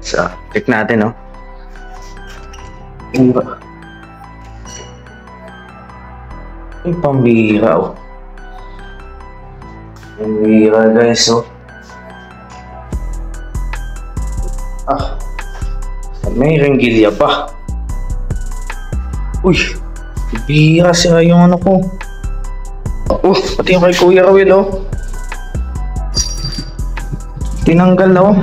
So, check natin, no? Ay, pambira, oh. Pambira, guys, oh. May ringgilya pa. Uy, bira siya yung ano ko. Pati yung kay Kuya Rawil, oh. Tinanggal na, oh.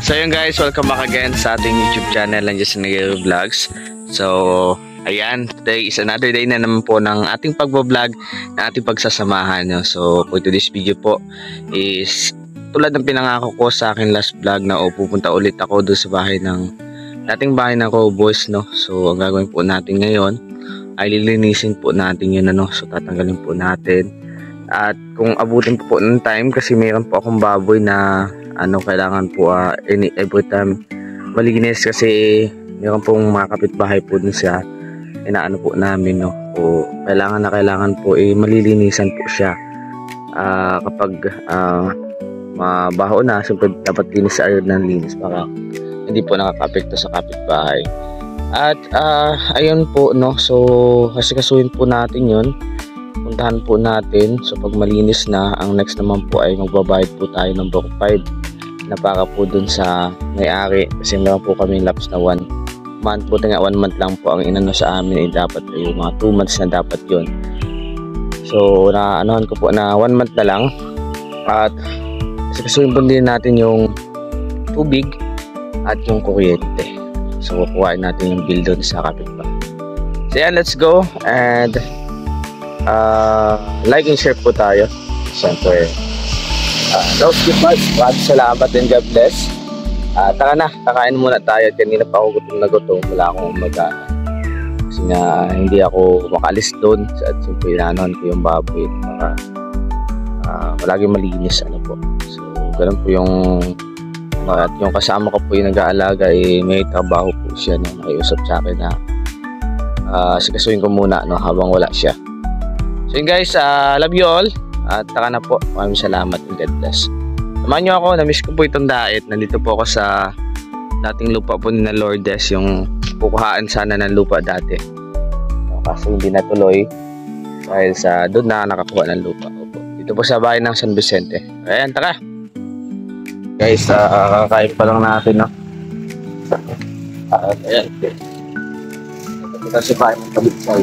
So yun guys, welcome back again sa ating YouTube channel, Just Nagero Vlogs. So ayan, today is another day na naman po ng ating pagbablog, na ating pagsasamahan, no? So for today's video po is tulad ng pinangako ko sa aking last vlog na pupunta ulit ako doon sa bahay ng dating bahay ng Cowboys, no? So ang gagawin po natin ngayon ay lilinisin po natin yun, ano? So tatanggalin po natin. At kung abutin po ng time, kasi mayroon po akong baboy na kailangan po every time malinis, kasi meron pong mga kapitbahay po dun sa inaano po namin, no? O kailangan po malilinisan po siya. Kapag mabaho na, siyempre dapat linis sa ayun ng linis para hindi po nakaka-apekto sa kapitbahay. At ayun po, no? So kasikasuhin po natin yun, puntahan po natin. So pag malinis na, ang next naman po ay magbabayad po tayo ng Block 5 na para po dun sa may-ari, kasi meron po kami lapse na 1 month po. 1 month lang po ang inano sa amin, dapat yung mga 2 months na dapat yun. So naanohan ko po na 1 month na lang. At kasi po din natin yung tubig at yung kuryente. So kukuhain natin yung bill dun sa kapitbahay. So yan, let's go and like and share po tayo. Siyempre those gifters, salamat and God bless. Tara na, kakain muna tayo. Kanina pa ako gutom. Wala akong magana, kasi nga hindi ako makalis doon. At simple inaanohan ko yung baboy para palaging malinis, ano po. So ganun po yung at yung kasama ko po yung nag-aalaga, may trabaho po siya, no? Nakiusap sa akin na sikasuhin ko muna, no, habang wala siya. So yun guys, love you all. At taka na po, maraming salamat and God bless. Samahan nyo ako, na-miss ko po itong diet. Nandito po ako sa dating lupa po ni na Lourdes, yung kukuhaan sana ng lupa dati. Kasi hindi natuloy dahil sa doon na nakakuha ng lupa. Dito po sa bahay ng San Vicente. Ayan, taka! Guys, kakain pa lang natin, no? Ayan. Ito kasi bahay ng Kabitsay.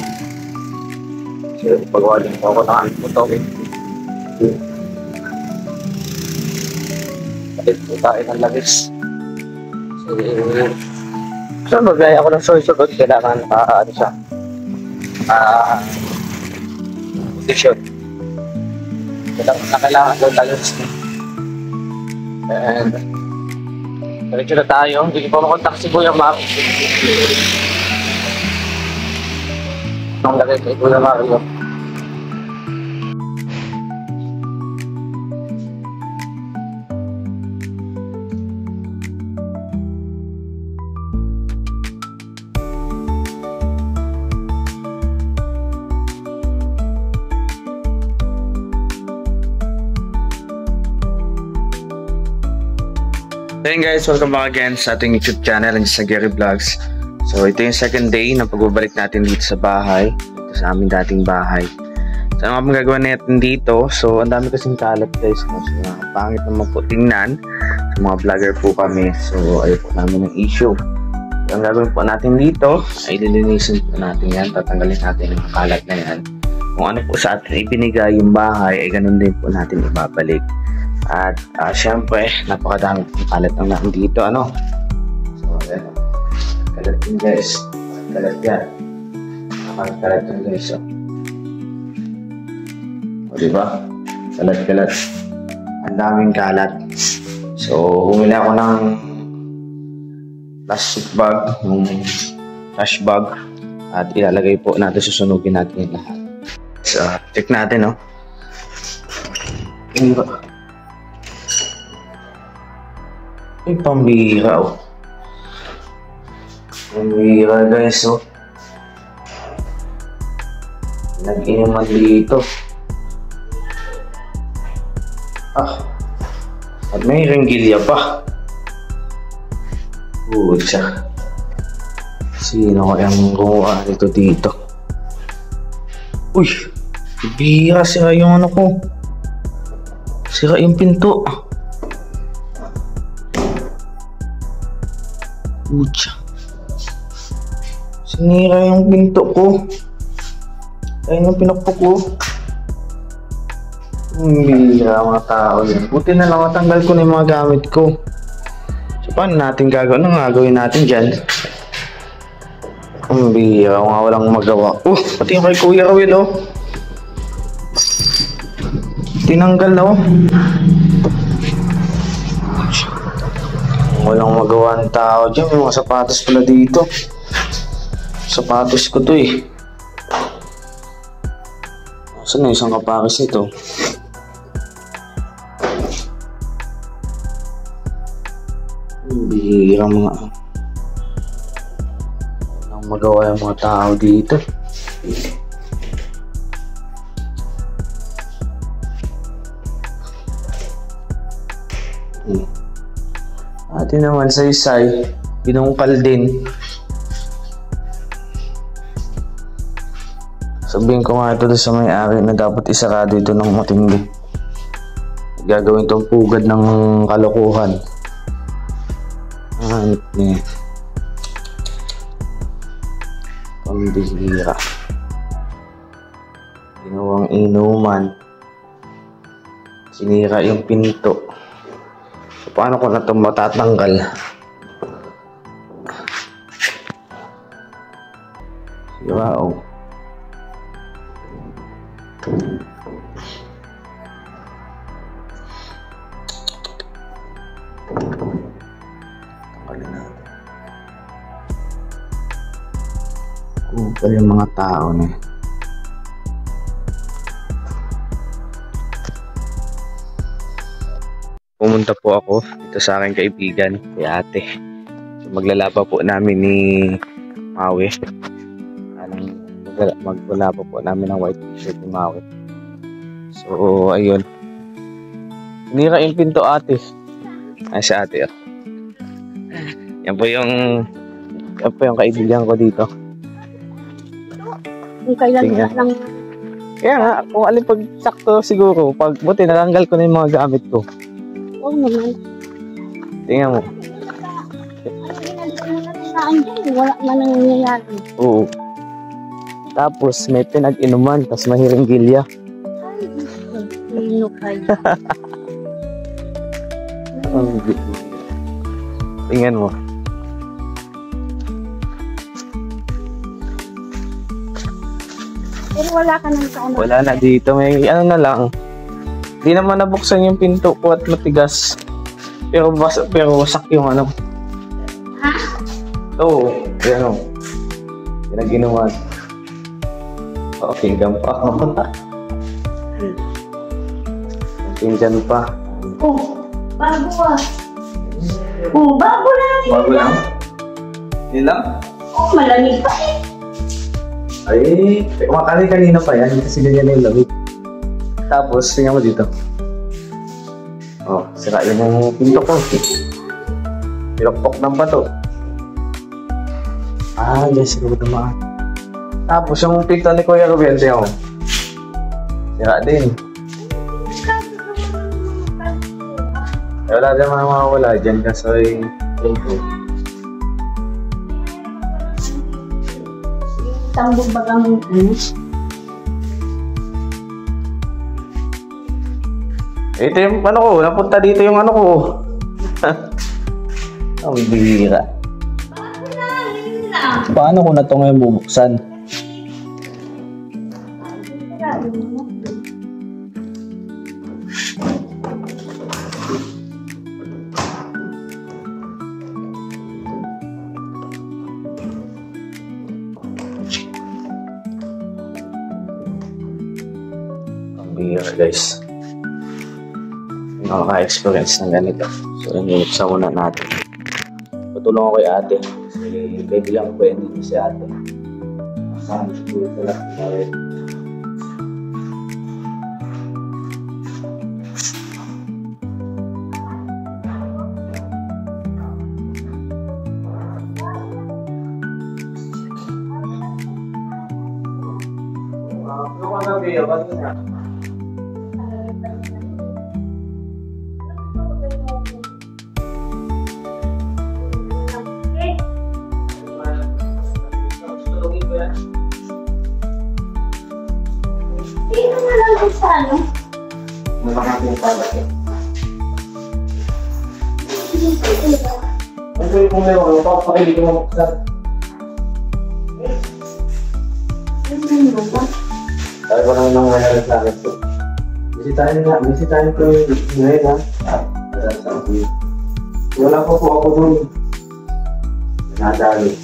So, pagawa din po ako ng putok. Palit po tayo ng langis. So magaya ako ng soy-sugod, kailangan siya position. Kailangan daw langis. And diretso na tayo. Hindi ko pa makontak si Kuya Mario. Ang lagay kay Kuya Mario. Hey guys, welcome back again sa ating YouTube channel, Just Nagero Vlogs. So ito yung second day na pagbabalik natin dito sa bahay, dito sa aming dating bahay. So ano nga gagawin natin dito? So ang dami kasing kalat guys, no? So pangit naman po tingnan. So mga vlogger po kami, so ayun po namin ng issue. So ang gagawin po natin dito ay lilinisin po natin yan, tatanggalin natin yung kalat na yan. Kung ano po sa atin ibinigay yung bahay, ay ganun din po natin ibabalik. At syempre, napakadami ng kalat ang natin dito, ano? So, ayan. Kalat yun, guys. Kalat yan. Kalat yun, guys. O, diba? Kalat. Ang daming kalat. So, bumili ako ng plastic bag, yung trash bag. At ilalagay po natin, susunugin natin yung lahat. So, check natin, no? Diba? Ay, pambira, oh. Ang bira guys, oh. Nag-inuman dito. At may ringgilya pa. Pucha. Sino kayang gumawa nito dito? Uy! Bira, sira yung ano ko. Sira yung pinto. Pucha. Sinira yung pinto ko. Ayun yung pinakpok ko. Bira mga tao yan. Buti na lang matanggal ko na yung mga gamit ko. So paano natin gagawin? Anong gagawin natin dyan? Ang bira, nga walang magawa. Pati yung kay Kuya Will, oh. Tinanggal na, oh. Walang magawa ng tao dyan. May mga sapatos pala dito. Sapatos ko to, eh. Saan na isang kapakis nito? Ang bira mga... magawa yung mga tao dito. Ate naman sa isay, binungkal din. Sabihin ko nga ito sa may-ari na dapat isarado ito ng matindi. Gagawin itong pugad ng kalokohan. Hanip niya. Pambihira. Ginawang inuman. Sinira yung pinto. So, paano ko na ito matatanggal? Sira, oh. Tanggalin natin. Kupal yung mga tao na. Pumunta po ako dito sa aking kaibigan, kay ate. So, maglalaba po namin ni Maui. Maglalaba po namin ng white t-shirt ni Maui. So, ayun. Sinira yung pinto ate. Si ate. Oh. Yan po yung kaibigan ko dito. Kung kailan lang. Kaya nga, kung alin pag sakto siguro, pag buti natanggal ko na yung mga gamit ko. Oo naman. Tingnan mo. Wala man nangyayari. Oo. Tapos may pinag-inuman, tapos may hiringgilya. Sino kayo? Tingnan mo. Pero wala ka nang kauna. Wala na dito. May ano na lang. Di naman nabuksan yung pinto ko at matigas. Pero wasak yung ano. Ha? Oo. Yan o. Pinag-inuman. Okay, pa ako. Pinggan pa. Bago ah. Bago lang. Bago lang? Yun lang? Malamig pa eh. Ay, kumakain kanina pa yan. Kasi ganyan yung lamig. Tapos, tingnan mo dito. Sira yung pinto ko. Pilokpok ng bato. Yes, siguro dumaan. Tapos, yung pinto ni Kuya Ruben, tingnan mo. Sira din. Wala din mga mawawala dyan kasi pinto. Tambog bagang Ito yung ano ko, napunta dito yung ano ko. Ang bihira. Paano ko na ito ngayon bubuksan? Ang bihira guys. Nakaka-experience ng ganito. So, inibuksan muna natin. Patulong ako kay ate. Kaibigan ko yun dito si ate. Saan ko talaga kaya. Dito na lang ko sa ano. Nakakating pa ba? Dito. Ano yung kung meron, papakilig mo sa... Sabi ko naman nang nangyari sa akin po. Bisitahin ko yung ngayon ha. Wala pa po ako doon. Nadali.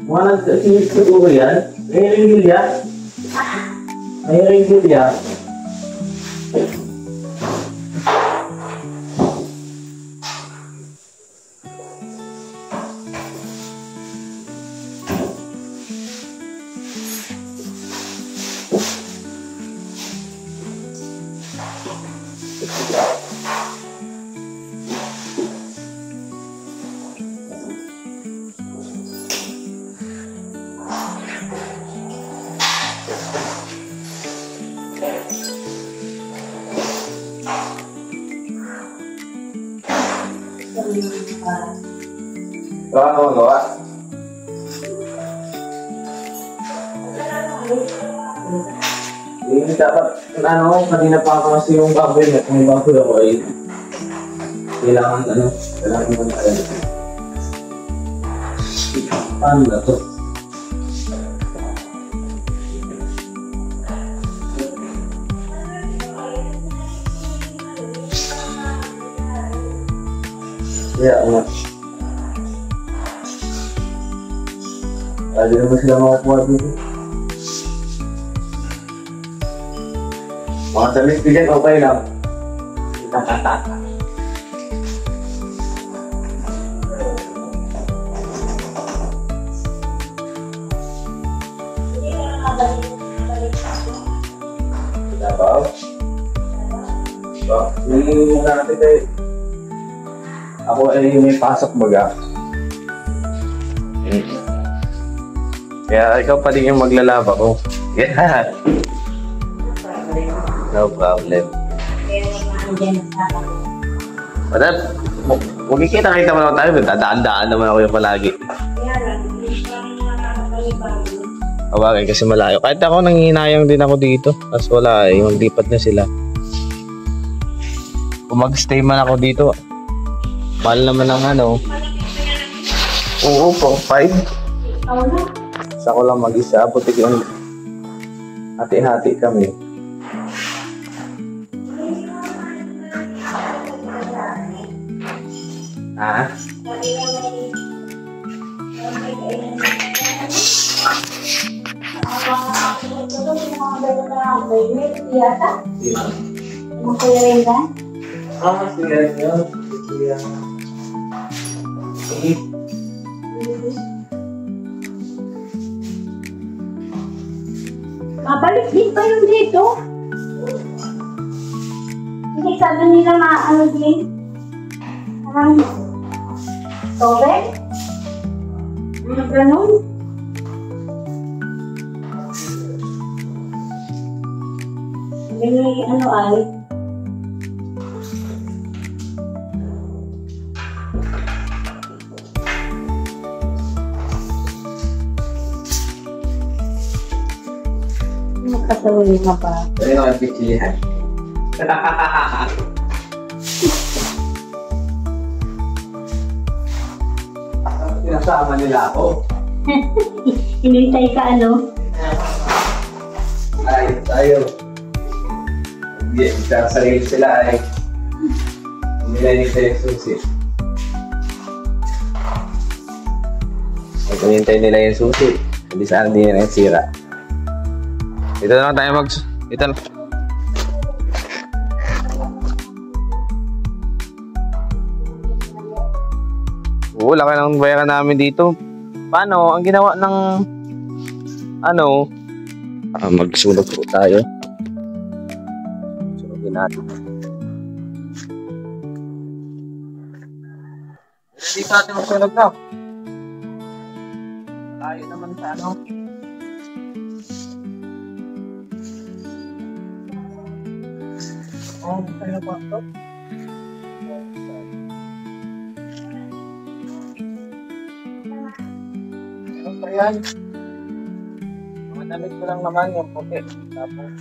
Mga nagsisis ko yan? May ringgil yan? May ringgil yan? Gawa ka magawa? Eh, dapat, kanina pa ako kasi yung baboy na kung yung baboy ako ay kailangan mo na paano na to? Kaya nga. Lagi naman sila makakuha dito. Mga salis bigyan, okay lang. Dabaw? Hindi natin kayo. Ako ay may pasok baga. Kaya ikaw pa din yung maglalaba ko. Yeah. No problem. Madam, magkikita-kita mo naman tayo. Dadaan-daan naman ako yung palagi. Kabagay kasi malayo. Kahit ako nangihinayang din ako dito. Tapos wala eh. Maglipat na sila. Kung mag-stay man ako dito, mahal naman ang ano. Oo po, 5. Isa ko lang mag-isa. Putik yung hati-hati kami. Ha? Mabalik din pa yun dito. Hindi sabi nila maano din. Parang tobek. Mga ganun. Ganyan ano ay. Magkasawin nga pa. Pero yung ang pichilihan. Sinasama nila ako. Hinintay ka ano? Ay, tayo. Hindi, sarili sila ay. Hindi na hinintay yung susi. Pag hinintay nila yung susi. Hindi sana hindi na sira. Dito na lang tayo dito na. Oo, laki ng bayaran namin dito. Paano? Ang ginawa ng magsunog po tayo. Sunogin natin. Dito natin magsunog na. Tayo naman sa tayo pa ito. Ayan. Mga damit ko lang naman yung puti. Tapos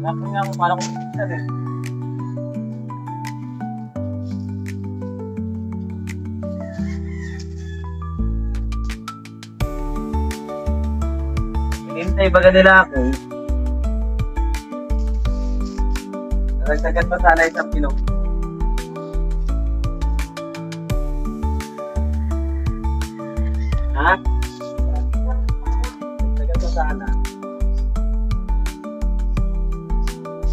Laki nga mo, parang kumikita eh. Hinintay baga nila ako. Nagsagat pa sana isang Pinoy. Ha? Nagsagat pa sana.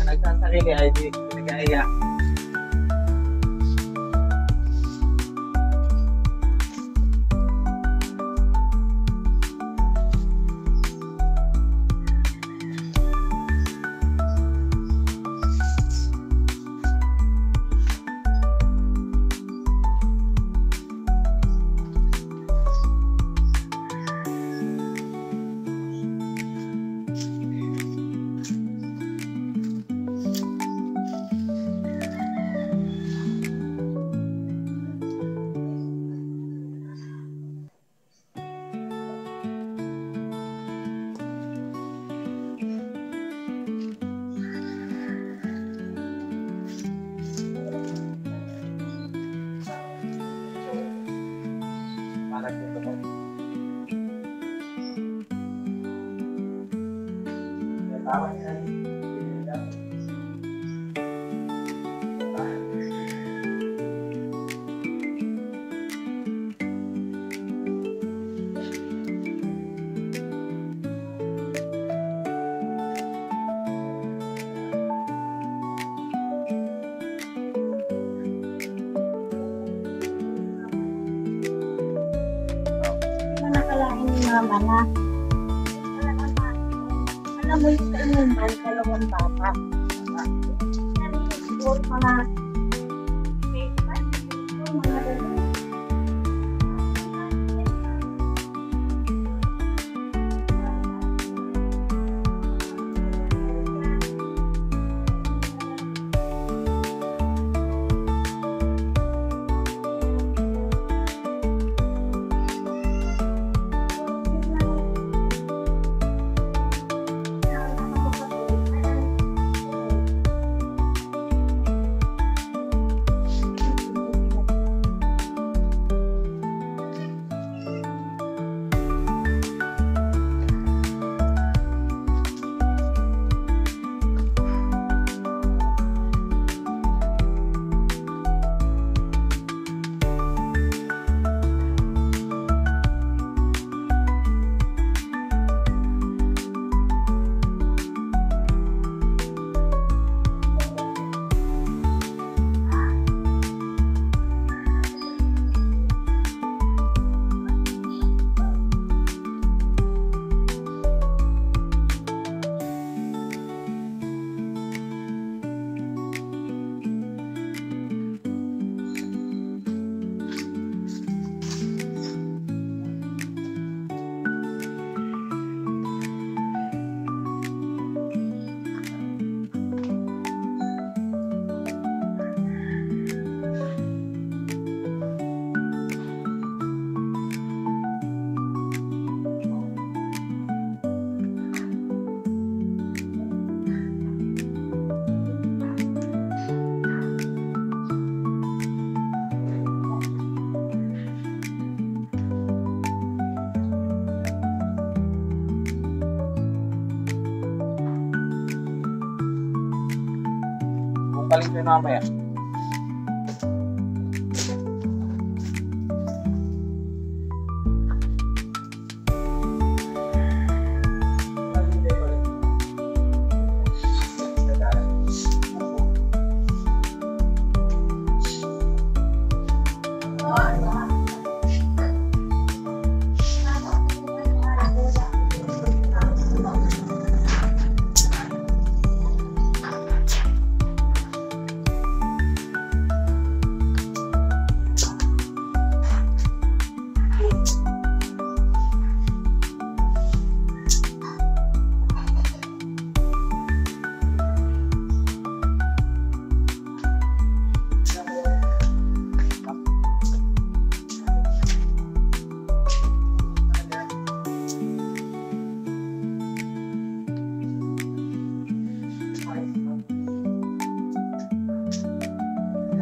Nagsasarili ay di pinag-aaya. naman na. Alam mo yung kainuman, dalawang bata. Siguro mga Paling ko na mamaya.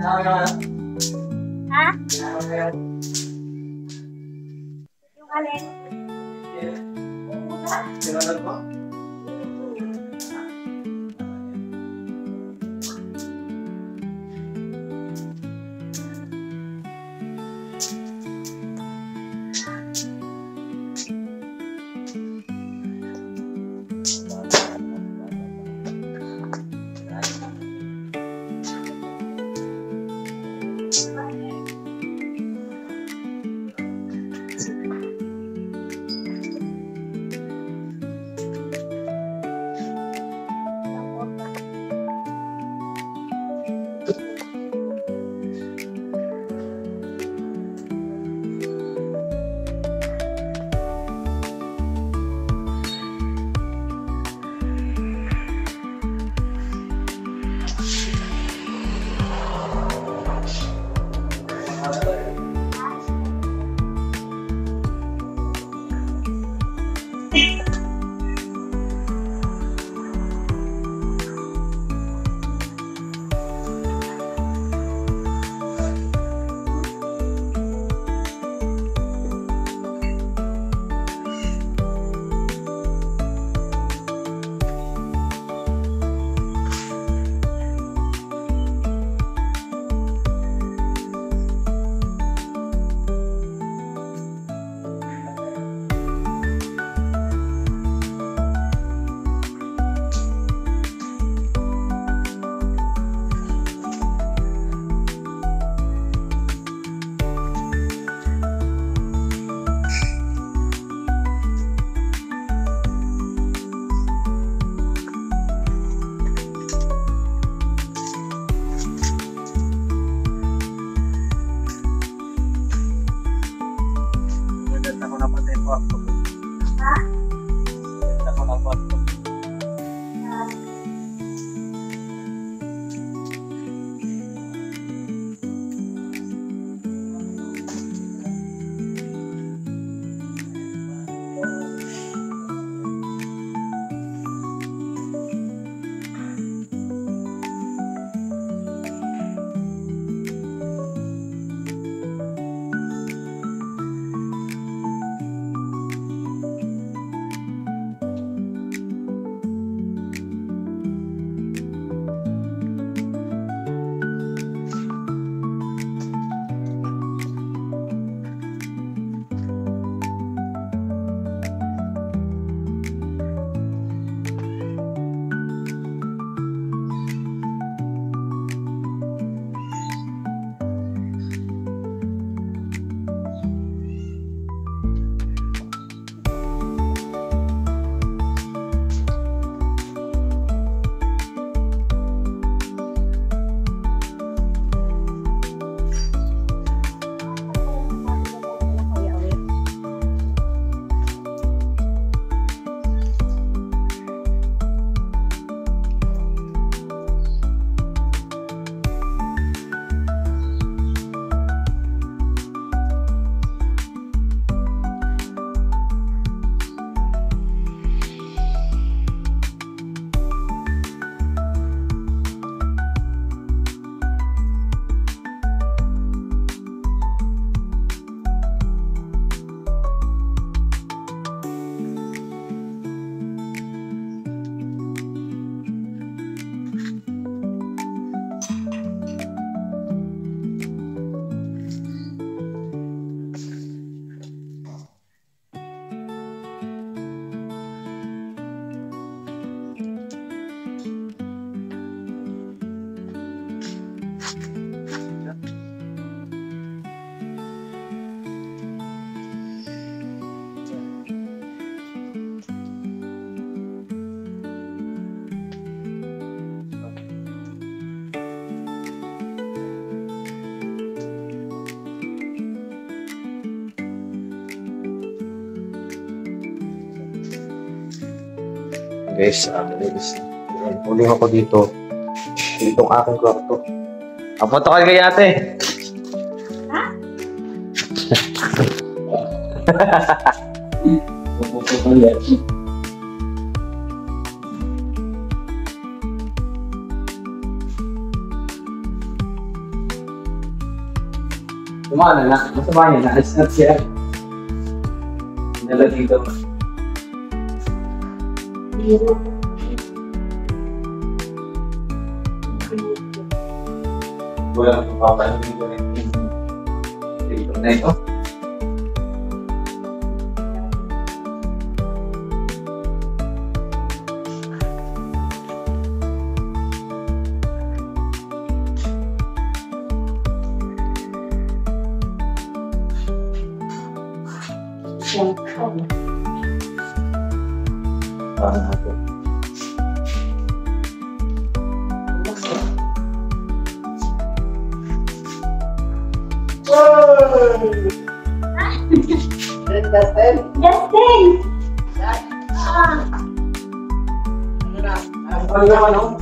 Ha? Yung alin? Sinunod mo? Guys, uling ako dito. Itong aking kwarto. Apoto ka kay ate. Ha? Apoto ka ulit. Kumana na. Masama niya na. Alis na siya. Nala dito. Walang papanin ko rin dito na ito. Parang ako. Justin! Ah! Ano naman ako?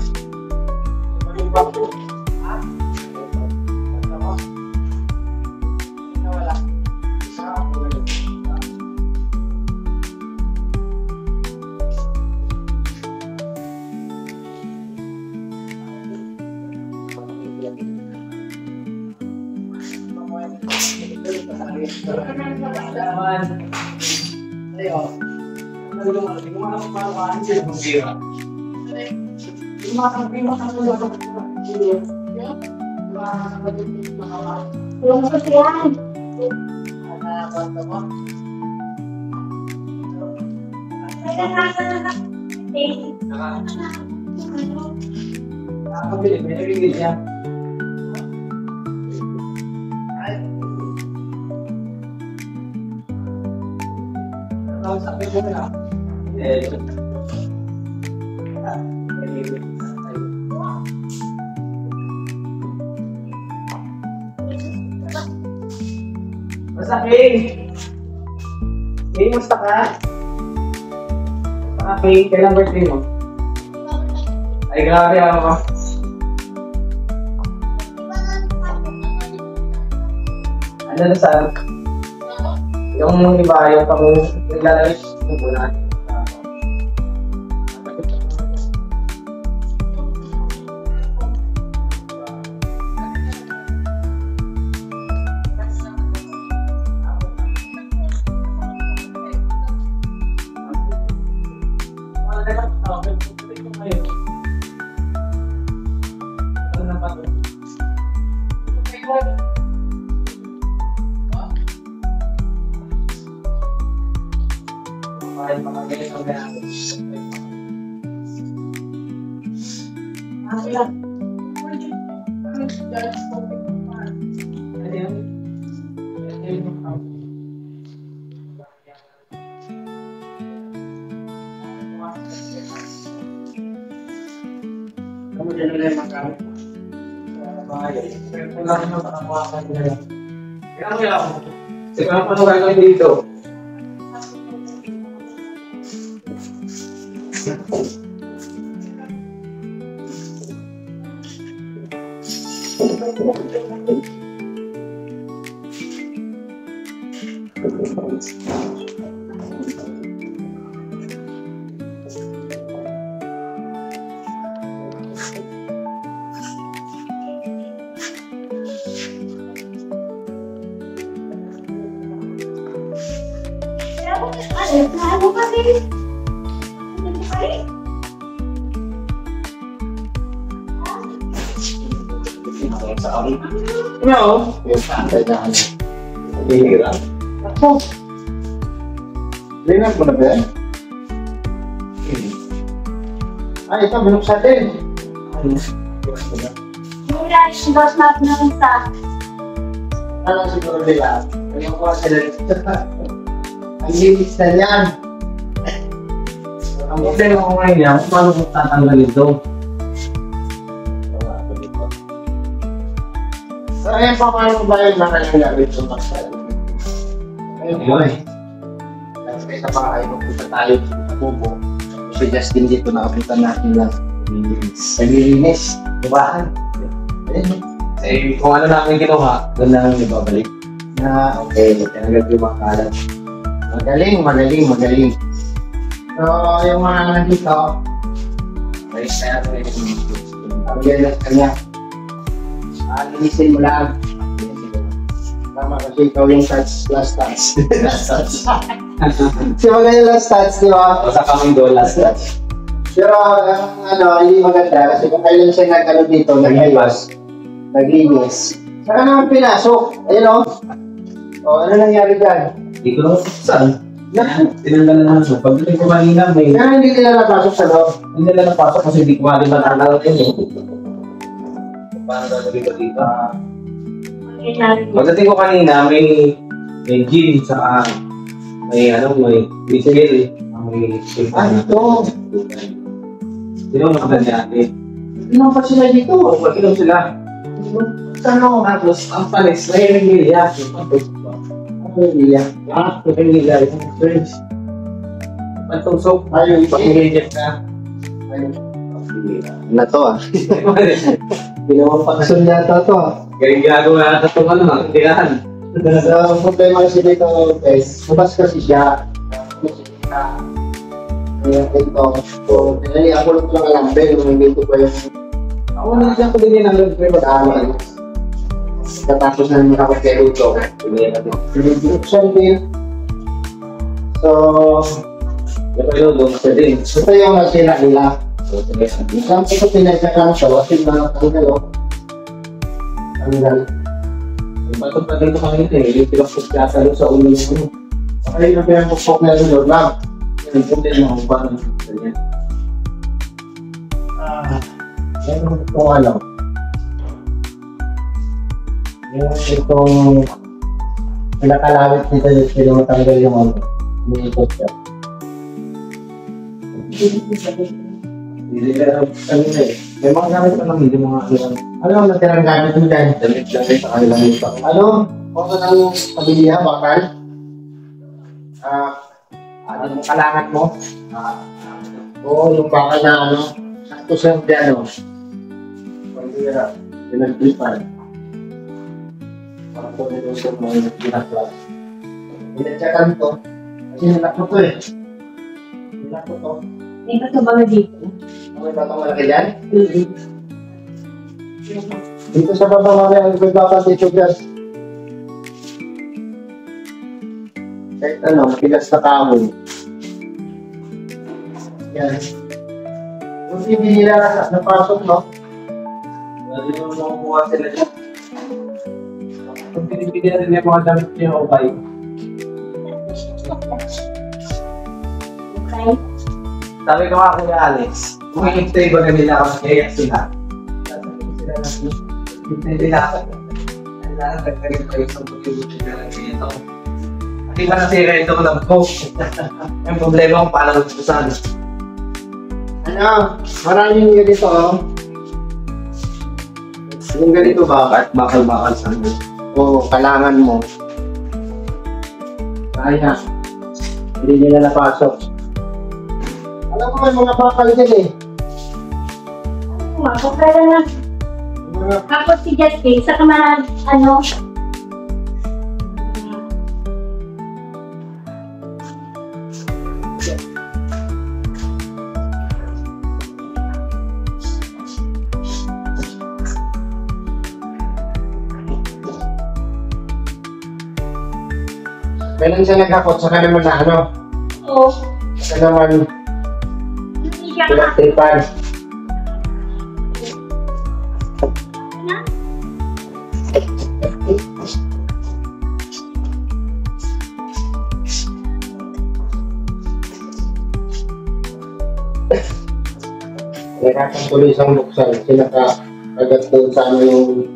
Lumabas yan. Basta King! King, musta ka? Basta King, kailan birthday mo? Ay, grabe ako. Ano na saan? Yung iba, yung pang naglalagay yung bulan. Kamu jangan lihat makan. Bahaya. Pulang na makan nila. Kaya kaya ako. Sekarang paano gagawin dito? Ano kasi? No. Yung sanday na ano. Hihira. Ako. Linan ko na ba yan? Ay, ito, binuksan din. Mula yung boss natin ng isa. Ano siguro nila? Yung ko sila. Ang linis na yan. Ang problema ko ngayon yan, kung paano kung tatanggalin ito. So, ayan pa paano ba yung nangyayari ito magsal? Ayun po eh. Kasi sa bahay, magpunta tayo sa bubo. Tapos si Justin dito, nakapunta natin lang. Naglilinis. Dibahan. Ayun. Eh, kung ano namin ginawa, doon na lang ibabalik. Na, okay. Talagang yung mga kalat. Magaling. So, yung mga nandito, Ay, kaya ko rin. ang galas kanya. Linisin mo lang. Tama kasi ikaw yung last touch. Si magaling last touch, di ba? O sa kaming dolas. Pero hindi maganda kasi kung kailan siya nagkano dito, naglinis. Saka naman pinasok. Ayun o. O, ano nangyari dyan? Dito lang saan? Tinanggal na naman. Pagdating ko kanina, may Kaya hindi nila napasok sa loob. hindi nila napasok kasi hindi ko mali matanggal rin eh. Paano gagawin ko dito? Pagdating ko kanina, may gym saka may whistle, may Ito. Sino ang maganda natin? Inom pa sila dito. Oo, mag-inom sila. Ano? Tapos, ang palis, may nilya. Ano yung nila? May nilya. Yung friends. Pantusok. Ayun, Pag-ingredient na. na to Ginawang paksun yata to Galing ginagawa na itong tirahan. So, problema kasi dito guys, labas kasi siya. Kaya ito, so, pinali ako lang lang alam, pero nandito pa yung Ako na siya ko din ang pero dami. Katapos na naman ako kay Ruto. Pinag-group din. So, pero doon sa din. ito yung nasira nila. Isang ito pinagkakan siya, kasi mga tanggal. Patong pa dito kami ito eh. Yung pinapos kasa sa ulo ng ano. Okay, yung pinagpupok na doon lang. Yung problema kung paano ganyan. Meron itong yung itong pinakalawit nito yung sila matanggal yung umiikot siya. Hindi ka kanina eh. May mga gamit pa namin, yung mga Ano ang natirang gamit mo dyan? damit-damit sa kanilang lupa. Ano? Kung ano ang pabiliha, bakal? Ano yung kalangan mo? Oo, yung bakal na sakto sa piano. Pambira, pinag-tripan. Para po nito sa mga pinaklas. Pinatsakan to. Kasi nilak mo to eh. Nilak mo to. May bato ba nga dito? May batang malaki dyan? Dito sa baba mamaya ang pagbabang dito guys. Kahit matigas na kahoy. Yan. Kung hindi nila napasok, no? Hindi naman makukuha sila dyan. Kung pinipigyan rin yung mga damit niya o bike. Okay. Sabi ko nga kay Alex, kung i-stay ba na nila kasi kaya sila. Sasabihin sila natin, i-stay nila ako. Kailangan nagkaroon kayo sa pag-ibig nila lang ito. At iba na si Redo ng post. Yung problema kung paano magpusan. Maraming ganito, oh. Yung ganito ba? Kahit bakal-bakal sa ano. Oo, kailangan mo. Kaya. Hindi nila napasok. Alam mo may mga bakal dyan eh. Mapapala na. Mga Tapos si Justin, sa kamaran, kailan siya nagkakot, saka naman na oo. saka naman Hindi siya ka. pinagtripan. Kailangan tuloy isang buksan, sinakagat doon sa yung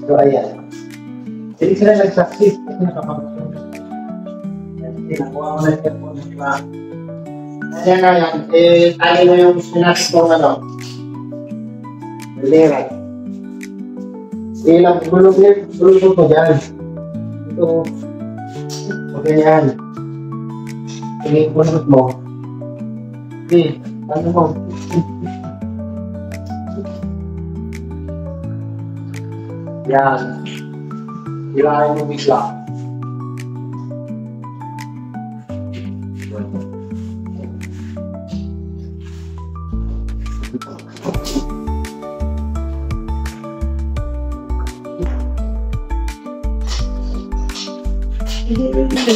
So, ayan. Hindi sila nagsaksi kasi nakapagsun. Nakuha mo na yung phone ng iba. Ayan na yan. Tali mo yung sinasok kong Malera. Ilang bulog mo dyan. Ito. Huwag ganyan. Tingin bulog mo. Okay. Ano mo? Yan. Hilahin mo bigla.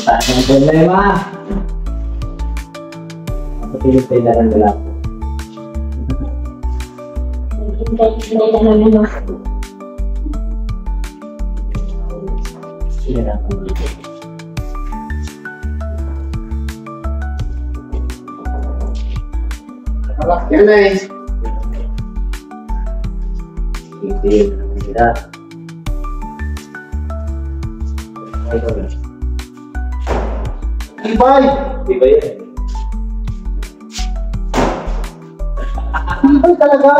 Ang problema. Patulog-tay na lang nila. Hintay lang naman ano. Sige na. Alak yan na eh. Hindi na. Ito na. Ibay! Di ba yan? Ibay talaga!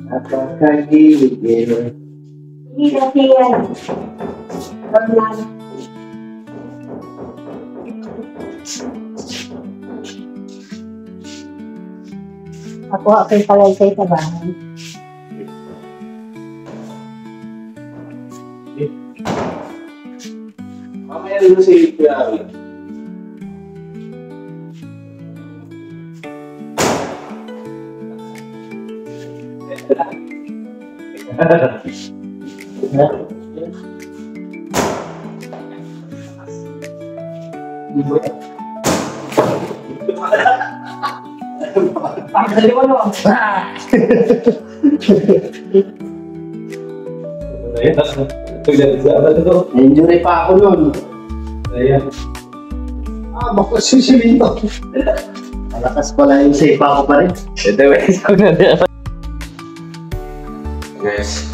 Napakagilid yun. Hindi kasi yan. Wag lang. Ako ako'y palaysay sa bahay. Mamaya rin si Kuya Awi. Injury pa ako nun. Ayan. Bako sisilito. Malakas pala yung safe ako pa rin. Ito ba isang na niya? Guys.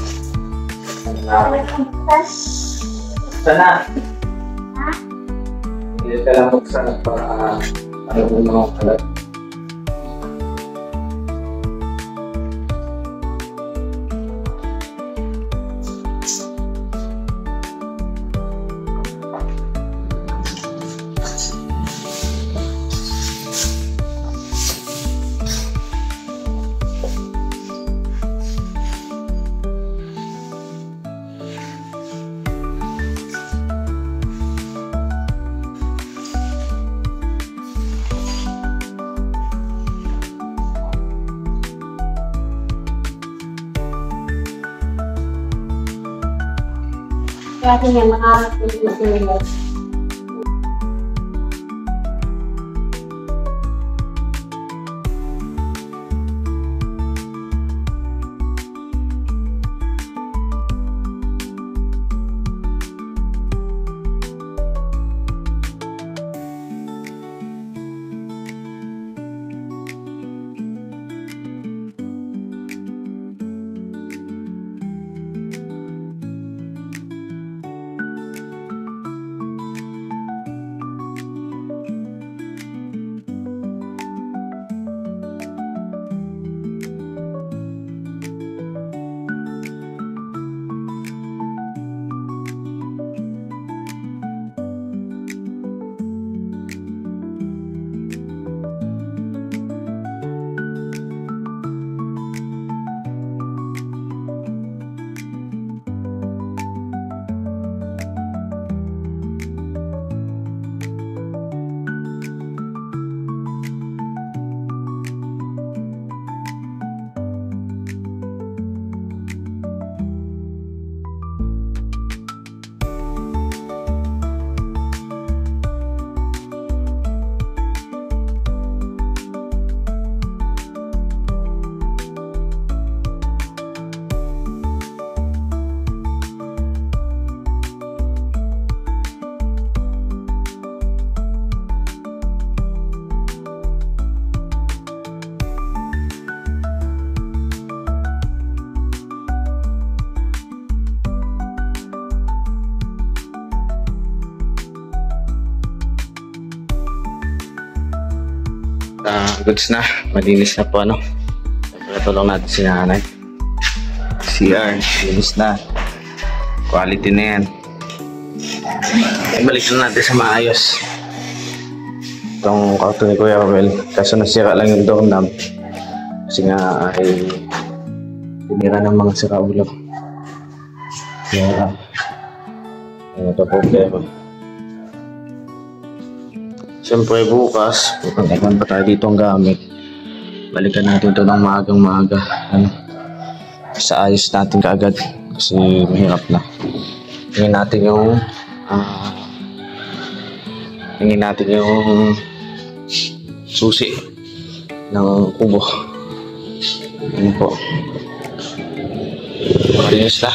Sana. Hindi ka lang buksan para ano kung mga kalat. Kasi nga mga pinag-iwas. Goods na. Malinis na po, ano. Tulong natin si nanay. CR, malinis na. Quality na yan. Balik na natin sa maayos. Itong auto ni Kuya Romel. Kaso nasira lang yung doorknob. Kasi nga ay tinira ng mga siraulo. Kaya ano ito problema. Siyempre bukas, pupuntahan pa tayo dito ang gamit. Balikan natin ito ng maagang-maaga. Ano? Sa ayos natin kaagad. Kasi mahirap na. Tingin natin yung susi ng kubo. Ano po. Malinis na.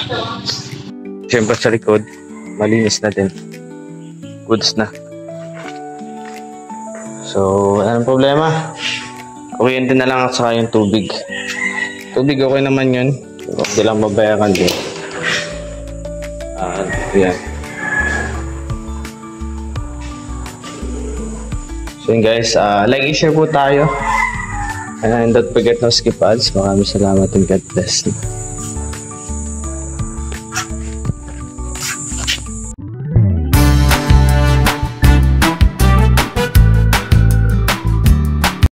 Siyempre sa likod, malinis na din. Goods na. So, anong problema? Kuryente na lang at saka yung tubig. Tubig okay naman yun. Hindi lang mabayaran din. Yan. So yun guys, like and share po tayo. And don't forget to skip ads. Maraming salamat and God bless.